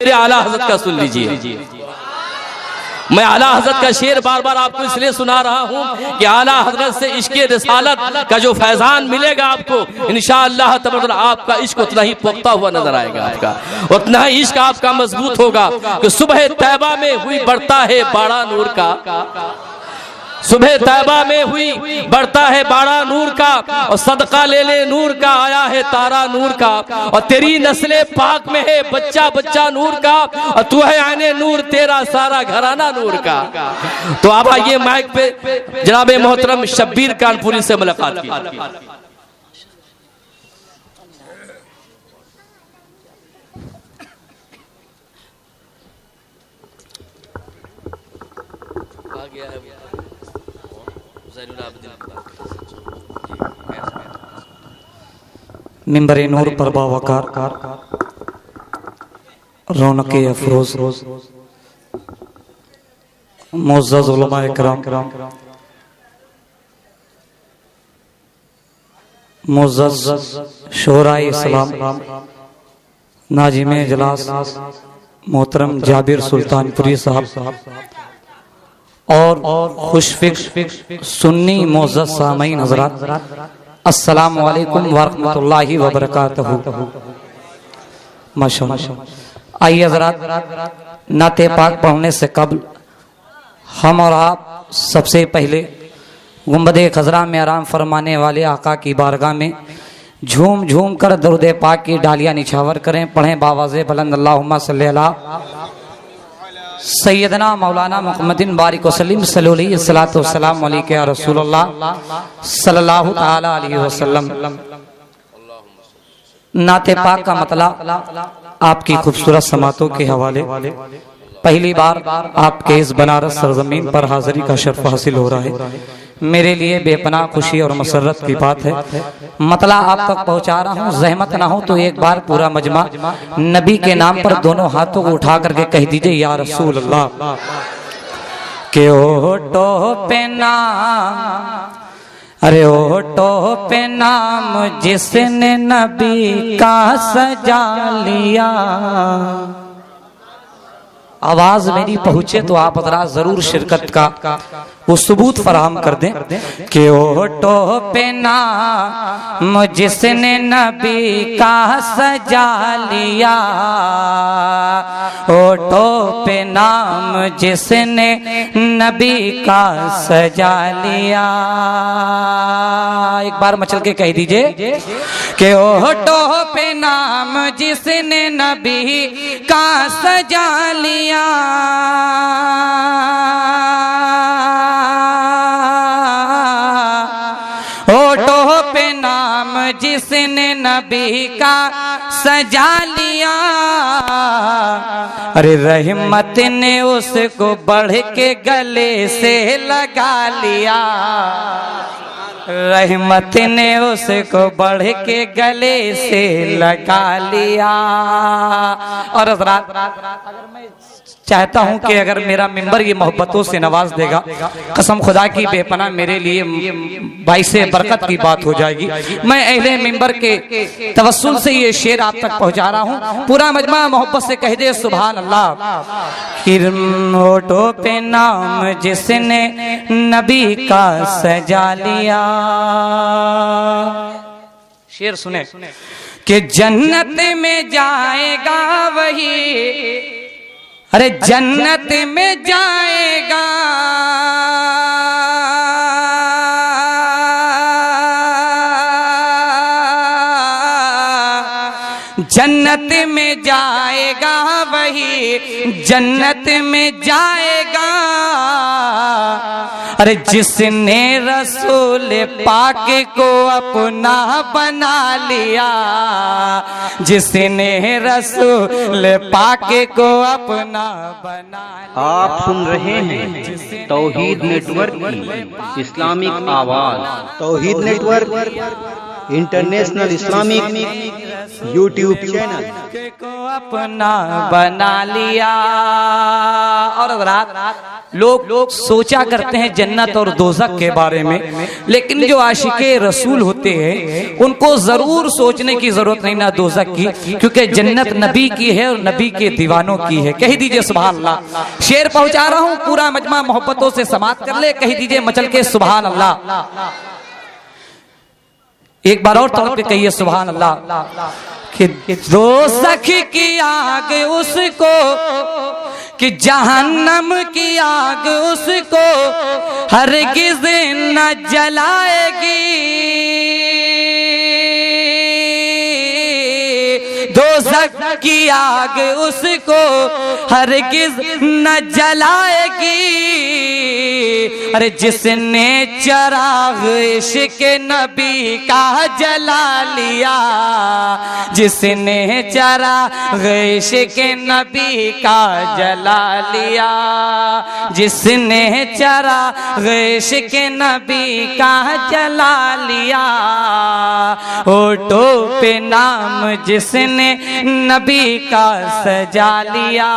मेरे आला हजरत का सुन लीजिए। मैं आला हजरत का शेर बार बार आपको इसलिए सुना रहा हूँ कि आला हजरत से इश्क़ रिसालत का जो फैजान मिलेगा आपको, इंशाअल्लाह तबारक आपका इश्क उतना ही पुख्ता हुआ नजर आएगा, आपका उतना ही इश्क आपका मजबूत होगा कि सुबह तैबा में हुई बढ़ता है बाड़ा नूर का, सुबह तैबा में हुई बढ़ता है बाड़ा नूर का, और सदका ले ले नूर का आया है तारा नूर का, और तेरी नस्ले पाक में है बच्चा बच्चा नूर का, और तू है आने नूर तेरा सारा घराना नूर का। तो आप आइए माइक पे जनाब मोहतरम शब्बीर कानपुरी से मुलाकात की। आ गया है मिंबर नूर पर बावकार रौनक अफरोज मुअज़्ज़ज़ उलमा इकराम, मुअज़्ज़ज़ शोराए इस्लाम, नाजिम इजलास मोहतरम जाबिर सुल्तानपुरी साहब और खुशफिक सुन्नी मुअज़्ज़ज़ सामईन हज़रात, अस्सलामु अलैकुम वरहमतुल्लाहि वबरकातुहू। माशाअल्लाह। आइए हज़रात, नाते पाक पढ़ने से कबल हम और आप सबसे पहले गुंबदे खज़रा में आराम फरमाने वाले आका की बारगाह में झूम झूम कर दरूद पाक की डालियाँ निछावर करें। पढ़ें बावाज़े बुलंद अल्लाहुम्मा सल्ली अला सैयदना मौलाना मुहम्मदिन बारिक वसल्लम सल्लल्लाहु अलैहि या रसूलुल्लाह सल्लल्लाहु ताला अलैहि वसल्लम। नाते पाक का मतलब आपकी खूबसूरत समातों के हवाले पहली बार आपके इस बनारस सरजमीन पर हाजिरी का शर्फ हासिल हो रहा है। मेरे लिए बेपनाह खुशी और मसरत की बात है। मतला आप तक पहुंचा रहा हूँ, जहमत ना हो तो एक बार पूरा मजमा नबी के नाम पर दोनों हाथों को उठा करके कह दीजिए या रसूल अल्लाह। के ओटो पे नाम, अरे ओटो पे नाम जिसने नबी का सजा लिया। आवाज मेरी पहुंचे तो आप हज़रात जरूर शिरकत का वो सबूत फराहम कर दें कि ओटो पे नाम जिसने नबी का सजा लिया, ओटो पे नाम जिसने नबी का सजा लिया। एक बार मचल के कह दीजिए कि ओटो पे नाम जिसने नबी का सजा लिया, ओटो पे नाम जिसने नबी का सजा लिया। अरे रहमत ने उसको बढ़ के गले से लगा लिया, रहमत ने उसको बढ़ के गले से लगा लिया। और अगर मैं चाहता हूं कि अगर मेरा मिंबर ये मोहब्बतों से नवाज देगा, कसम खुदा की बेपनाह मेरे लिए बाइसे बरकत की बात हो जाएगी। मैं अहले मिंबर के तवस्सुल से ये शेर आप तक पहुंचा रहा हूं। पूरा मजमा मोहब्बत से कह दे सुभान अल्लाह। ओटो पे नाम जिसने नबी का सजा लिया। शेर सुने कि जन्नत में जाएगा वही, अरे जन्नत में जाएगा, जन्नत में जाएगा वही, जन्नत में जाएगा। अरे जिसने रसूल पाक को अपना बना लिया, जिसने रसूल पाक को अपना बना लिया। आप सुन रहे हैं तौहीद नेटवर्क की इस्लामिक आवाज। Tauheed network international Islamic YouTube channel को अपना बना लिया। और रात लोग सोचा करते हैं जन्नत और दोज़ख के बारे में, लेकिन जो आशिके रसूल होते हैं उनको जरूर सोचने की जरूरत नहीं ना दोज़ख की, क्योंकि जन्नत नबी की है और नबी के दीवानों की है। कह दीजिए सुभान अल्लाह। शेर पहुंचा रहा हूं, पूरा मजमा मोहब्बतों से समाप्त कर ले, कह दीजिए मचल के सुभान अल्लाह। एक बार और तौर पे कहिए सुभान अल्लाह। कि दोज़ख की आग उसको, कि जहन्नम की आग उसको हरगिज़ न जलाएगी। दोज़ख की आग उसको हरगिज़ न जलाएगी। अरे जिसने चिराग इश्क़ नबी का जला लिया, जिसने चिराग इश्क़ नबी का जला लिया, जिसने चिराग इश्क़ नबी का जला लिया, होठों पे नाम जिसने नबी का सजा लिया।